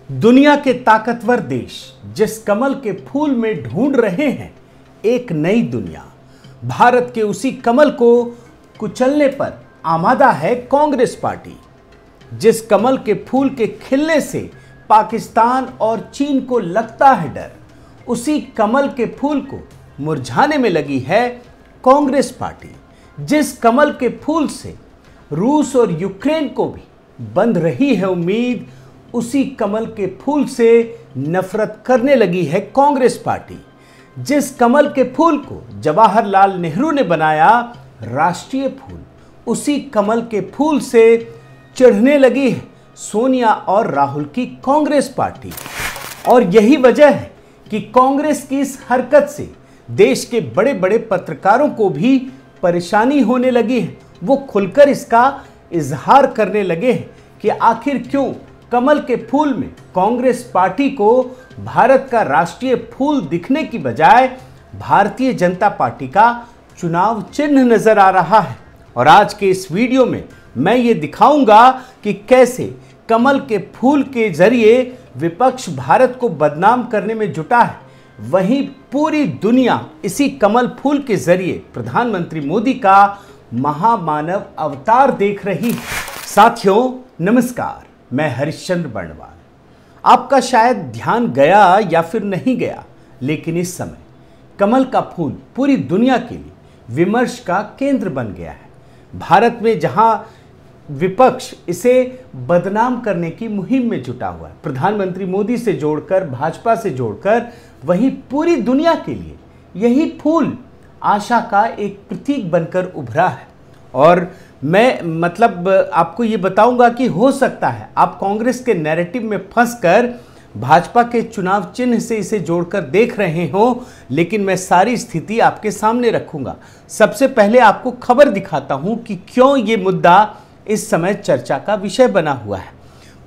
दुनिया के ताकतवर देश जिस कमल के फूल में ढूंढ रहे हैं एक नई दुनिया, भारत के उसी कमल को कुचलने पर आमादा है कांग्रेस पार्टी। जिस कमल के फूल के खिलने से पाकिस्तान और चीन को लगता है डर, उसी कमल के फूल को मुरझाने में लगी है कांग्रेस पार्टी। जिस कमल के फूल से रूस और यूक्रेन को भी बंध रही है उम्मीद, उसी कमल के फूल से नफरत करने लगी है कांग्रेस पार्टी। जिस कमल के फूल को जवाहरलाल नेहरू ने बनाया राष्ट्रीय फूल, उसी कमल के फूल से चिढ़ने लगी है सोनिया और राहुल की कांग्रेस पार्टी। और यही वजह है कि कांग्रेस की इस हरकत से देश के बड़े बड़े पत्रकारों को भी परेशानी होने लगी है। वो खुलकर इसका इजहार करने लगे हैं कि आखिर क्यों कमल के फूल में कांग्रेस पार्टी को भारत का राष्ट्रीय फूल दिखने की बजाय भारतीय जनता पार्टी का चुनाव चिन्ह नजर आ रहा है। और आज के इस वीडियो में मैं ये दिखाऊंगा कि कैसे कमल के फूल के जरिए विपक्ष भारत को बदनाम करने में जुटा है, वहीं पूरी दुनिया इसी कमल फूल के जरिए प्रधानमंत्री मोदी का महामानव अवतार देख रही है। साथियों नमस्कार, मैं हरिश्चंद्र बर्णवाल। आपका शायद ध्यान गया या फिर नहीं गया, लेकिन इस समय कमल का फूल पूरी दुनिया के लिए विमर्श का केंद्र बन गया है। भारत में जहां विपक्ष इसे बदनाम करने की मुहिम में जुटा हुआ है, प्रधानमंत्री मोदी से जोड़कर, भाजपा से जोड़कर, वहीं पूरी दुनिया के लिए यही फूल आशा का एक प्रतीक बनकर उभरा है। और मैं आपको ये बताऊंगा कि हो सकता है आप कांग्रेस के नैरेटिव में फंसकर भाजपा के चुनाव चिन्ह से इसे जोड़कर देख रहे हो, लेकिन मैं सारी स्थिति आपके सामने रखूंगा। सबसे पहले आपको खबर दिखाता हूं कि क्यों ये मुद्दा इस समय चर्चा का विषय बना हुआ है।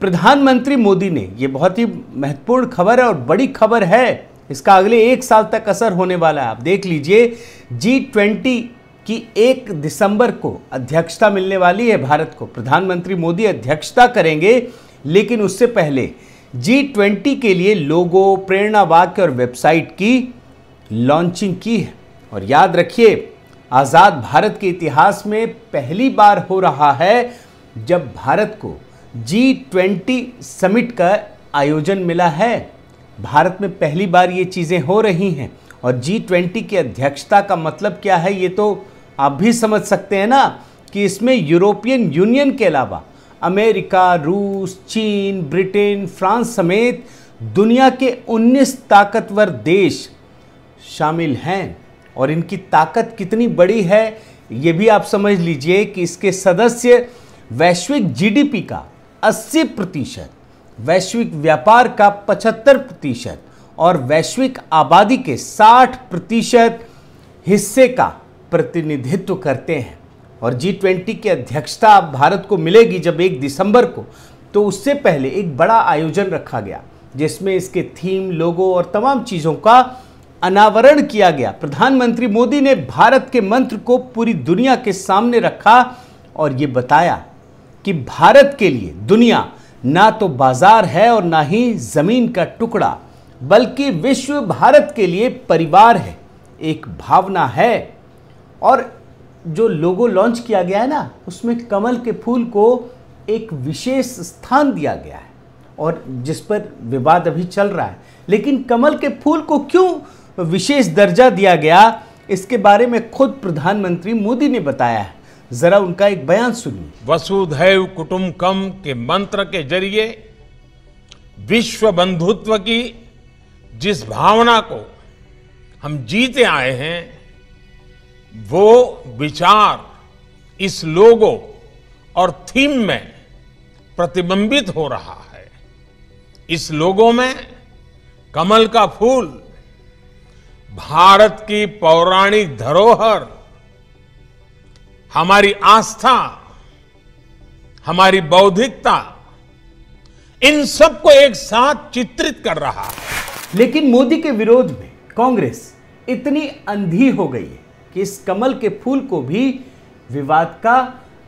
प्रधानमंत्री मोदी ने, ये बहुत ही महत्वपूर्ण खबर है और बड़ी खबर है, इसका अगले 1 साल तक असर होने वाला है। आप देख लीजिए, G20 की 1 दिसंबर को अध्यक्षता मिलने वाली है भारत को। प्रधानमंत्री मोदी अध्यक्षता करेंगे, लेकिन उससे पहले G20 के लिए लोगो, प्रेरणा वाक्य और वेबसाइट की लॉन्चिंग की है। और याद रखिए, आज़ाद भारत के इतिहास में पहली बार हो रहा है जब भारत को G20 समिट का आयोजन मिला है। भारत में पहली बार ये चीज़ें हो रही हैं। और G20 की अध्यक्षता का मतलब क्या है, ये तो आप भी समझ सकते हैं ना, कि इसमें यूरोपियन यूनियन के अलावा अमेरिका, रूस, चीन, ब्रिटेन, फ्रांस समेत दुनिया के 19 ताकतवर देश शामिल हैं। और इनकी ताकत कितनी बड़ी है ये भी आप समझ लीजिए कि इसके सदस्य वैश्विक जीडीपी का 80%, वैश्विक व्यापार का 75% और वैश्विक आबादी के 60% हिस्से का प्रतिनिधित्व करते हैं। और G20 की अध्यक्षता भारत को मिलेगी जब 1 दिसंबर को, तो उससे पहले एक बड़ा आयोजन रखा गया जिसमें इसके थीम, लोगो और तमाम चीज़ों का अनावरण किया गया। प्रधानमंत्री मोदी ने भारत के मंत्र को पूरी दुनिया के सामने रखा और ये बताया कि भारत के लिए दुनिया ना तो बाजार है और ना ही जमीन का टुकड़ा, बल्कि विश्व भारत के लिए परिवार है, एक भावना है। और जो लोगो लॉन्च किया गया है ना, उसमें कमल के फूल को एक विशेष स्थान दिया गया है और जिस पर विवाद अभी चल रहा है। लेकिन कमल के फूल को क्यों विशेष दर्जा दिया गया, इसके बारे में खुद प्रधानमंत्री मोदी ने बताया है। जरा उनका एक बयान सुनिए। वसुधैव कुटुंबकम के मंत्र के जरिए विश्व बंधुत्व की जिस भावना को हम जीते आए हैं, वो विचार इस लोगो और थीम में प्रतिबिंबित हो रहा है। इस लोगो में कमल का फूल भारत की पौराणिक धरोहर, हमारी आस्था, हमारी बौद्धिकता, इन सबको एक साथ चित्रित कर रहा है। लेकिन मोदी के विरोध में कांग्रेस इतनी अंधी हो गई है कि इस कमल के फूल को भी विवाद का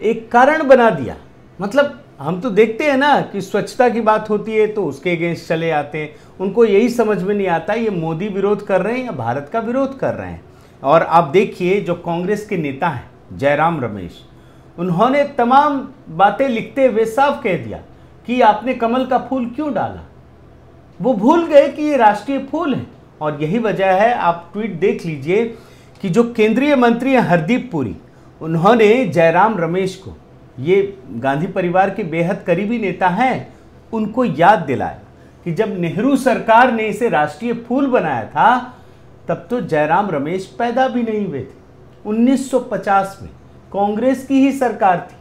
एक कारण बना दिया। मतलब हम तो देखते हैं ना कि स्वच्छता की बात होती है तो उसके अगेंस्ट चले आते हैं। उनको यही समझ में नहीं आता ये मोदी विरोध कर रहे हैं या भारत का विरोध कर रहे हैं। और आप देखिए जो कांग्रेस के नेता हैं जयराम रमेश, उन्होंने तमाम बातें लिखते हुए साफ कह दिया कि आपने कमल का फूल क्यों डाला। वो भूल गए कि ये राष्ट्रीय फूल है। और यही वजह है, आप ट्वीट देख लीजिए कि जो केंद्रीय मंत्री हैं हरदीप पुरी, उन्होंने जयराम रमेश को, ये गांधी परिवार के बेहद करीबी नेता हैं, उनको याद दिलाया कि जब नेहरू सरकार ने इसे राष्ट्रीय फूल बनाया था तब तो जयराम रमेश पैदा भी नहीं हुए थे। 1950 में कांग्रेस की ही सरकार थी,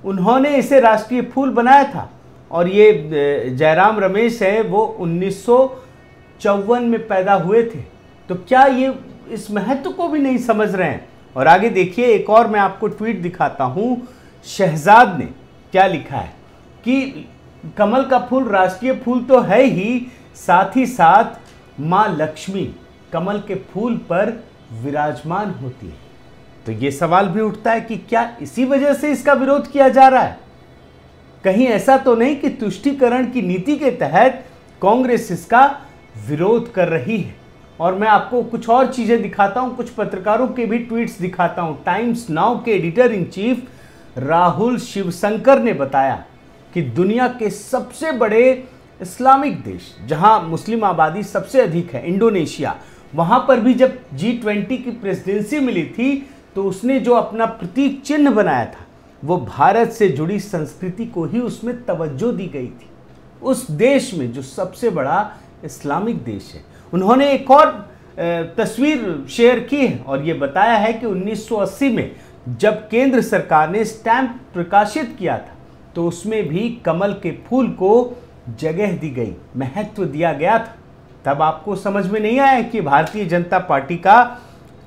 उन्होंने इसे राष्ट्रीय फूल बनाया था। और ये जयराम रमेश है वो 1954 में पैदा हुए थे। तो क्या ये इस महत्व को भी नहीं समझ रहे हैं? और आगे देखिए, एक और मैं आपको ट्वीट दिखाता हूं। शहजाद ने क्या लिखा है कि कमल का फूल राष्ट्रीय फूल तो है ही साथ मां लक्ष्मी कमल के फूल पर विराजमान होती है। तो ये सवाल भी उठता है कि क्या इसी वजह से इसका विरोध किया जा रहा है? कहीं ऐसा तो नहीं कि तुष्टीकरण की नीति के तहत कांग्रेस इसका विरोध कर रही है? और मैं आपको कुछ और चीजें दिखाता हूं, कुछ पत्रकारों के भी ट्वीट्स दिखाता हूं। टाइम्स नाउ के editor in chief Rahul Shivshankar ने बताया कि दुनिया के सबसे बड़े इस्लामिक देश जहां मुस्लिम आबादी सबसे अधिक है, इंडोनेशिया, वहां पर भी जब G20 की प्रेसिडेंसी मिली थी तो उसने जो अपना प्रतीक चिन्ह बनाया था वो भारत से जुड़ी संस्कृति को ही उसमें तवज्जो दी गई थी। उस देश में जो सबसे बड़ा इस्लामिक देश है, उन्होंने एक और तस्वीर शेयर की है और ये बताया है कि 1980 में जब केंद्र सरकार ने स्टैंप प्रकाशित किया था तो उसमें भी कमल के फूल को जगह दी गई, महत्व दिया गया था। तब आपको समझ में नहीं आया कि भारतीय जनता पार्टी का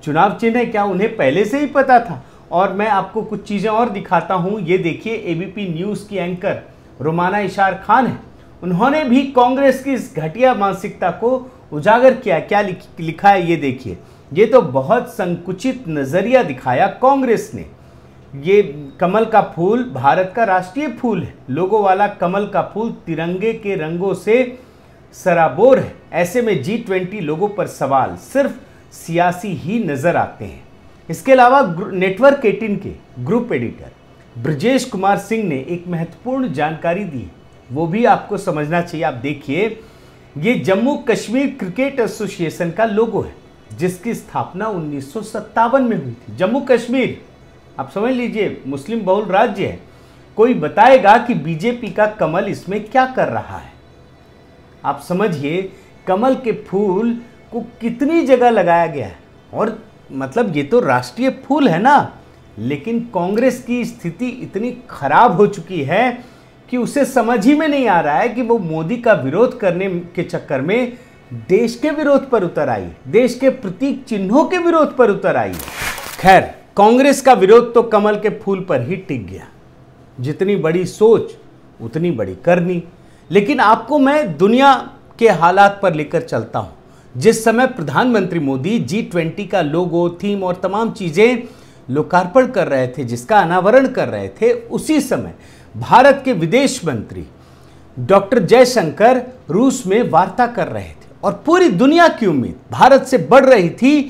चुनाव चिन्ह है, क्या उन्हें पहले से ही पता था? और मैं आपको कुछ चीजें और दिखाता हूं। ये देखिए, एबीपी न्यूज की एंकर रोमाना इशार खान है, उन्होंने भी कांग्रेस की इस घटिया मानसिकता को उजागर किया। क्या लिखा है ये देखिए। ये तो बहुत संकुचित नजरिया दिखाया कांग्रेस ने। ये कमल का फूल भारत का राष्ट्रीय फूल है, लोगों वाला कमल का फूल तिरंगे के रंगों से सराबोर है। ऐसे में G20 लोगों पर सवाल सिर्फ सियासी ही नजर आते हैं। इसके अलावा नेटवर्क 18 के ग्रुप एडिटर ब्रजेश कुमार सिंह ने एक महत्वपूर्ण जानकारी दी, वो भी आपको समझना चाहिए। आप देखिए, ये जम्मू कश्मीर क्रिकेट एसोसिएशन का लोगो है जिसकी स्थापना 1957 में हुई थी। जम्मू कश्मीर, आप समझ लीजिए, मुस्लिम बहुल राज्य है। कोई बताएगा कि बीजेपी का कमल इसमें क्या कर रहा है? आप समझिए, कमल के फूल को कितनी जगह लगाया गया है। और मतलब ये तो राष्ट्रीय फूल है ना, लेकिन कांग्रेस की स्थिति इतनी खराब हो चुकी है कि उसे समझ ही में नहीं आ रहा है कि वो मोदी का विरोध करने के चक्कर में देश के विरोध पर उतर आई, देश के प्रतीक चिन्हों के विरोध पर उतर आई। खैर, कांग्रेस का विरोध तो कमल के फूल पर ही टिक गया। जितनी बड़ी सोच उतनी बड़ी करनी। लेकिन आपको मैं दुनिया के हालात पर लेकर चलता हूं। जिस समय प्रधानमंत्री मोदी G20 का लोगो, थीम और तमाम चीजें लोकार्पण कर रहे थे, जिसका अनावरण कर रहे थे, उसी समय भारत के विदेश मंत्री डॉक्टर जयशंकर रूस में वार्ता कर रहे थे और पूरी दुनिया की उम्मीद भारत से बढ़ रही थी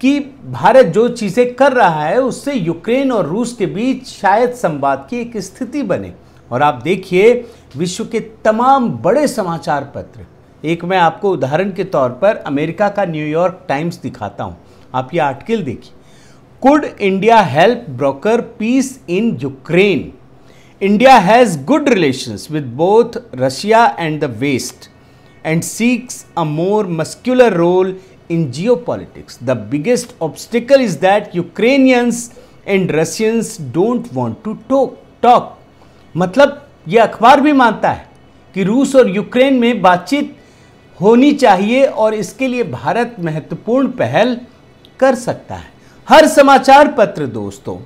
कि भारत जो चीजें कर रहा है उससे यूक्रेन और रूस के बीच शायद संवाद की एक स्थिति बने। और आप देखिए, विश्व के तमाम बड़े समाचार पत्र, एक मैं आपको उदाहरण के तौर पर अमेरिका का न्यूयॉर्क टाइम्स दिखाता हूं। आप ये आर्टिकल देखिए, could India help broker peace in Ukraine? India has good relations with both Russia and the West and seeks a more muscular role in geopolitics. The biggest obstacle is that Ukrainians and Russians don't want to talk. मतलब ये अखबार भी मानता है कि रूस और Ukraine में बातचीत होनी चाहिए और इसके लिए भारत महत्वपूर्ण पहल कर सकता है। हर समाचार पत्र दोस्तों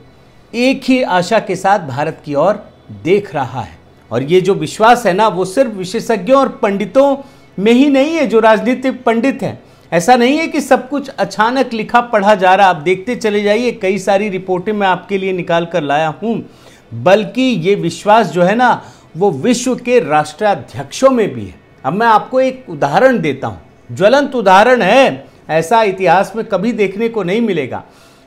एक ही आशा के साथ भारत की ओर देख रहा है। और ये जो विश्वास है ना, वो सिर्फ विशेषज्ञों और पंडितों में ही नहीं है जो राजनीतिक पंडित हैं। ऐसा नहीं है कि सब कुछ अचानक लिखा पढ़ा जा रहा। आप देखते चले जाइए, कई सारी रिपोर्टें मैं आपके लिए निकाल कर लाया हूं। बल्कि ये विश्वास जो है ना, वो विश्व के राष्ट्राध्यक्षों में भी है। अब मैं आपको एक उदाहरण देता हूं, ज्वलंत उदाहरण है, ऐसा इतिहास में कभी देखने को नहीं मिलेगा।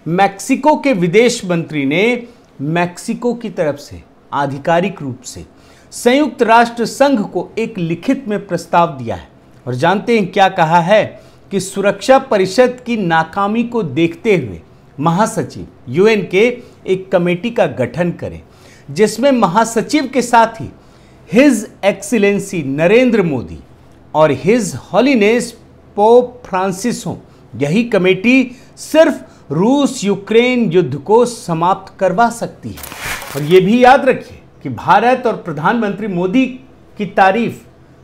मैक्सिको के विदेश मंत्री ने मैक्सिको की तरफ से आधिकारिक रूप से संयुक्त राष्ट्र संघ को एक लिखित में प्रस्ताव दिया है, और जानते हैं क्या कहा है कि सुरक्षा परिषद की नाकामी को देखते हुए महासचिव यूएन के एक कमेटी का गठन करें, जिसमें महासचिव के साथ ही हिज एक्सीलेंसी नरेंद्र मोदी और हिज हॉलीनेस पोप फ्रांसिस हों। यही कमेटी सिर्फ रूस यूक्रेन युद्ध को समाप्त करवा सकती है। और ये भी याद रखिए कि भारत और प्रधानमंत्री मोदी की तारीफ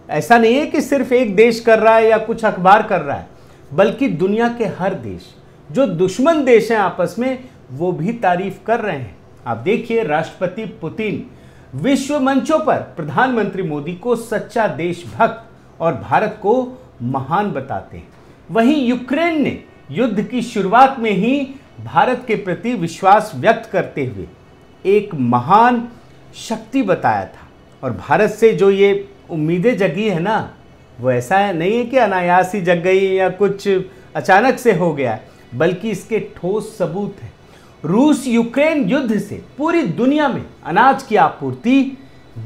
ऐसा नहीं है कि सिर्फ एक देश कर रहा है या कुछ अखबार कर रहा है, बल्कि दुनिया के हर देश, जो दुश्मन देश हैं आपस में, वो भी तारीफ कर रहे हैं। आप देखिए, राष्ट्रपति पुतिन विश्व मंचों पर प्रधानमंत्री मोदी को सच्चा देशभक्त और भारत को महान बताते हैं। वहीं यूक्रेन ने युद्ध की शुरुआत में ही भारत के प्रति विश्वास व्यक्त करते हुए एक महान शक्ति बताया था। और भारत से जो ये उम्मीदें जगी है ना, वो ऐसा नहीं है कि अनायास ही जग गई या कुछ अचानक से हो गया, बल्कि इसके ठोस सबूत हैं। रूस यूक्रेन युद्ध से पूरी दुनिया में अनाज की आपूर्ति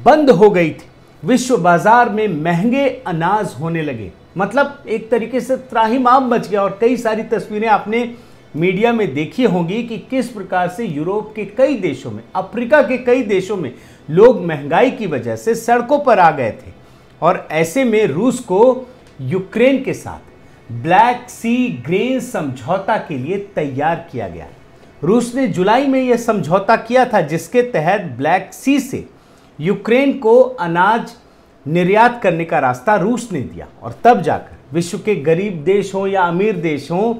बंद हो गई थी। विश्व बाजार में महंगे अनाज होने लगे, मतलब एक तरीके से त्राहिमाम मच गया। और कई सारी तस्वीरें आपने मीडिया में देखी होंगी कि किस प्रकार से यूरोप के कई देशों में, अफ्रीका के कई देशों में लोग महंगाई की वजह से सड़कों पर आ गए थे। और ऐसे में रूस को यूक्रेन के साथ ब्लैक सी ग्रेन समझौता के लिए तैयार किया गया। रूस ने जुलाई में यह समझौता किया था, जिसके तहत ब्लैक सी से यूक्रेन को अनाज निर्यात करने का रास्ता रूस ने दिया। और तब जाकर विश्व के गरीब देश हों या अमीर देश हों,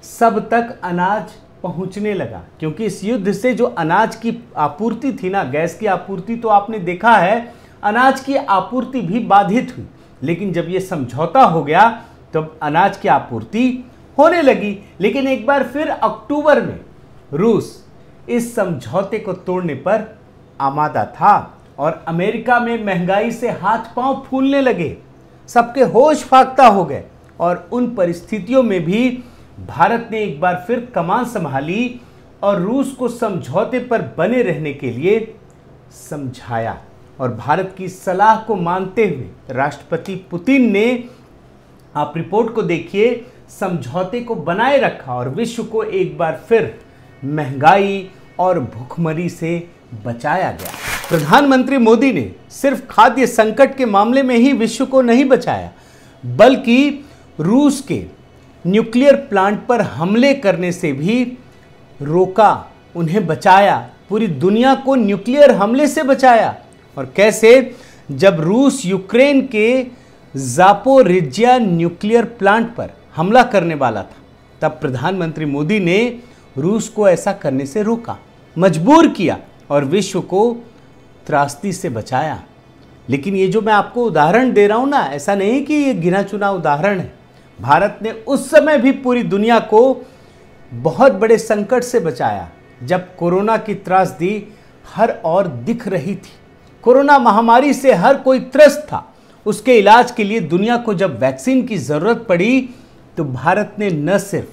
सब तक अनाज पहुंचने लगा। क्योंकि इस युद्ध से जो अनाज की आपूर्ति थी ना, गैस की आपूर्ति तो आपने देखा है, अनाज की आपूर्ति भी बाधित हुई। लेकिन जब ये समझौता हो गया तब अनाज की आपूर्ति होने लगी। लेकिन एक बार फिर अक्टूबर में रूस इस समझौते को तोड़ने पर आमादा था और अमेरिका में महंगाई से हाथ पांव फूलने लगे, सबके होश फाख्ता हो गए। और उन परिस्थितियों में भी भारत ने एक बार फिर कमान संभाली और रूस को समझौते पर बने रहने के लिए समझाया। और भारत की सलाह को मानते हुए राष्ट्रपति पुतिन ने, आप रिपोर्ट को देखिए, समझौते को बनाए रखा और विश्व को एक बार फिर महंगाई और भूखमरी से बचाया गया। प्रधानमंत्री मोदी ने सिर्फ खाद्य संकट के मामले में ही विश्व को नहीं बचाया, बल्कि रूस के न्यूक्लियर प्लांट पर हमले करने से भी रोका, उन्हें बचाया, पूरी दुनिया को न्यूक्लियर हमले से बचाया। और कैसे? जब रूस यूक्रेन के जापोरिज्जिया न्यूक्लियर प्लांट पर हमला करने वाला था, तब प्रधानमंत्री मोदी ने रूस को ऐसा करने से रोका, मजबूर किया और विश्व को त्रासदी से बचाया। लेकिन ये जो मैं आपको उदाहरण दे रहा हूं ना, ऐसा नहीं कि ये गिना चुना उदाहरण है। भारत ने उस समय भी पूरी दुनिया को बहुत बड़े संकट से बचाया, जब कोरोना की त्रासदी हर ओर दिख रही थी। कोरोना महामारी से हर कोई त्रस्त था। उसके इलाज के लिए दुनिया को जब वैक्सीन की जरूरत पड़ी, तो भारत ने न सिर्फ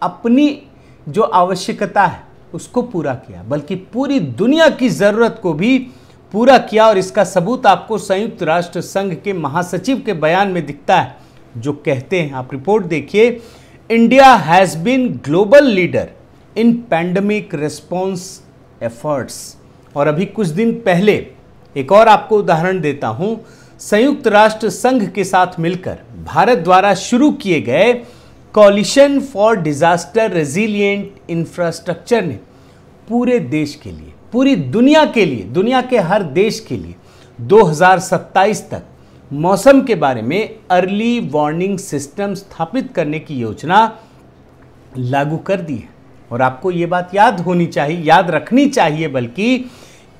अपनी जो आवश्यकता है उसको पूरा किया, बल्कि पूरी दुनिया की जरूरत को भी पूरा किया। और इसका सबूत आपको संयुक्त राष्ट्र संघ के महासचिव के बयान में दिखता है, जो कहते हैं, आप रिपोर्ट देखिए, India has been global leader in pandemic response efforts. और अभी कुछ दिन पहले एक और आपको उदाहरण देता हूं, संयुक्त राष्ट्र संघ के साथ मिलकर भारत द्वारा शुरू किए गए coalition for disaster resilient infrastructure ने पूरे देश के लिए, पूरी दुनिया के लिए, दुनिया के हर देश के लिए 2027 तक मौसम के बारे में अर्ली वार्निंग सिस्टम स्थापित करने की योजना लागू कर दी है। और आपको ये बात याद होनी चाहिए, याद रखनी चाहिए बल्कि,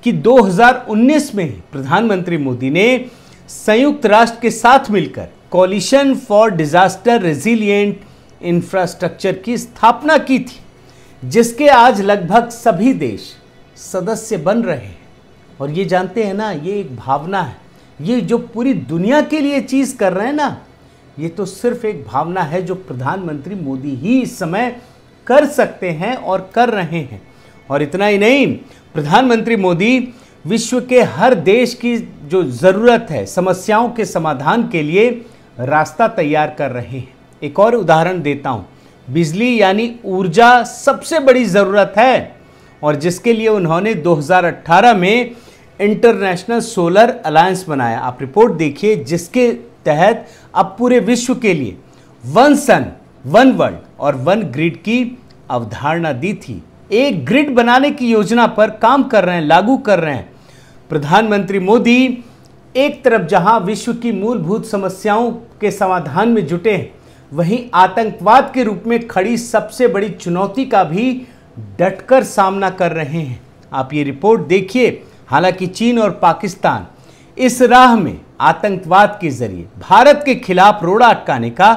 कि 2019 में ही प्रधानमंत्री मोदी ने संयुक्त राष्ट्र के साथ मिलकर coalition for disaster resilient infrastructure की स्थापना की थी, जिसके आज लगभग सभी देश सदस्य बन रहे हैं। और ये जानते हैं ना, ये एक भावना है। ये जो पूरी दुनिया के लिए चीज़ कर रहे हैं ना, ये तो सिर्फ एक भावना है जो प्रधानमंत्री मोदी ही इस समय कर सकते हैं और कर रहे हैं। और इतना ही नहीं, प्रधानमंत्री मोदी विश्व के हर देश की जो ज़रूरत है समस्याओं के समाधान के लिए रास्ता तैयार कर रहे हैं। एक और उदाहरण देता हूँ, बिजली यानी ऊर्जा सबसे बड़ी ज़रूरत है, और जिसके लिए उन्होंने 2018 में इंटरनेशनल सोलर अलायंस बनाया। आप रिपोर्ट देखिए, जिसके तहत अब पूरे विश्व के लिए वन सन, वन वर्ल्ड और वन ग्रिड की अवधारणा दी थी। एक ग्रिड बनाने की योजना पर काम कर रहे हैं, लागू कर रहे हैं। प्रधानमंत्री मोदी एक तरफ जहां विश्व की मूलभूत समस्याओं के समाधान में जुटे हैं, वहीं आतंकवाद के रूप में खड़ी सबसे बड़ी चुनौती का भी डटकर सामना कर रहे हैं। आप ये रिपोर्ट देखिए। हालांकि चीन और पाकिस्तान इस राह में आतंकवाद के जरिए भारत के खिलाफ रोड़ा अटकाने का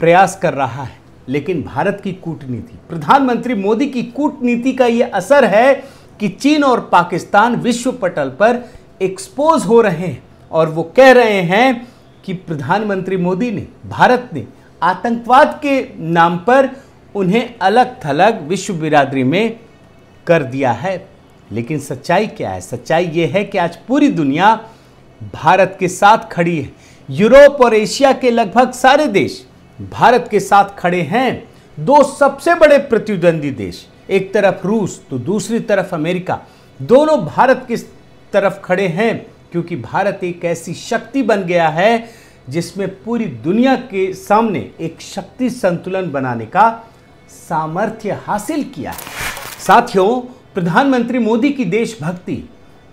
प्रयास कर रहा है, लेकिन भारत की कूटनीति, प्रधानमंत्री मोदी की कूटनीति का यह असर है कि चीन और पाकिस्तान विश्व पटल पर एक्सपोज हो रहे हैं, और वो कह रहे हैं कि प्रधानमंत्री मोदी ने, भारत ने आतंकवाद के नाम पर उन्हें अलग थलग विश्व बिरादरी में कर दिया है। लेकिन सच्चाई क्या है? सच्चाई यह है कि आज पूरी दुनिया भारत के साथ खड़ी है। यूरोप और एशिया के लगभग सारे देश भारत के साथ खड़े हैं। दो सबसे बड़े प्रतिद्वंदी देश, एक तरफ रूस तो दूसरी तरफ अमेरिका, दोनों भारत की तरफ खड़े हैं, क्योंकि भारत एक ऐसी शक्ति बन गया है जिसमें पूरी दुनिया के सामने एक शक्ति संतुलन बनाने का सामर्थ्य हासिल किया है। साथियों, प्रधानमंत्री मोदी की देशभक्ति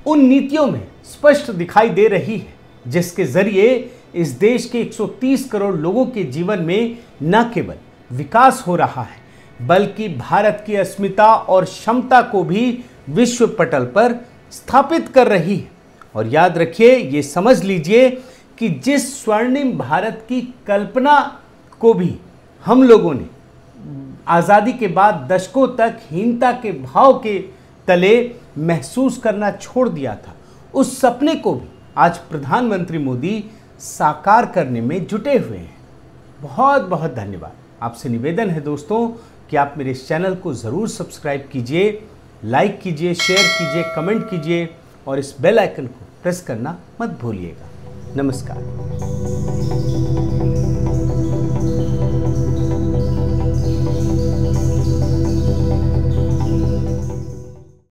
उन नीतियों में स्पष्ट दिखाई दे रही है जिसके जरिए इस देश के 130 करोड़ लोगों के जीवन में न केवल विकास हो रहा है, बल्कि भारत की अस्मिता और क्षमता को भी विश्व पटल पर स्थापित कर रही है। और याद रखिए, ये समझ लीजिए कि जिस स्वर्णिम भारत की कल्पना को भी हम लोगों ने आज़ादी के बाद दशकों तक हीनता के भाव के तले महसूस करना छोड़ दिया था, उस सपने को भी आज प्रधानमंत्री मोदी साकार करने में जुटे हुए हैं। बहुत बहुत धन्यवाद। आपसे निवेदन है दोस्तों कि आप मेरे इस चैनल को ज़रूर सब्सक्राइब कीजिए, लाइक कीजिए, शेयर कीजिए, कमेंट कीजिए और इस बेल आइकन को प्रेस करना मत भूलिएगा। नमस्कार।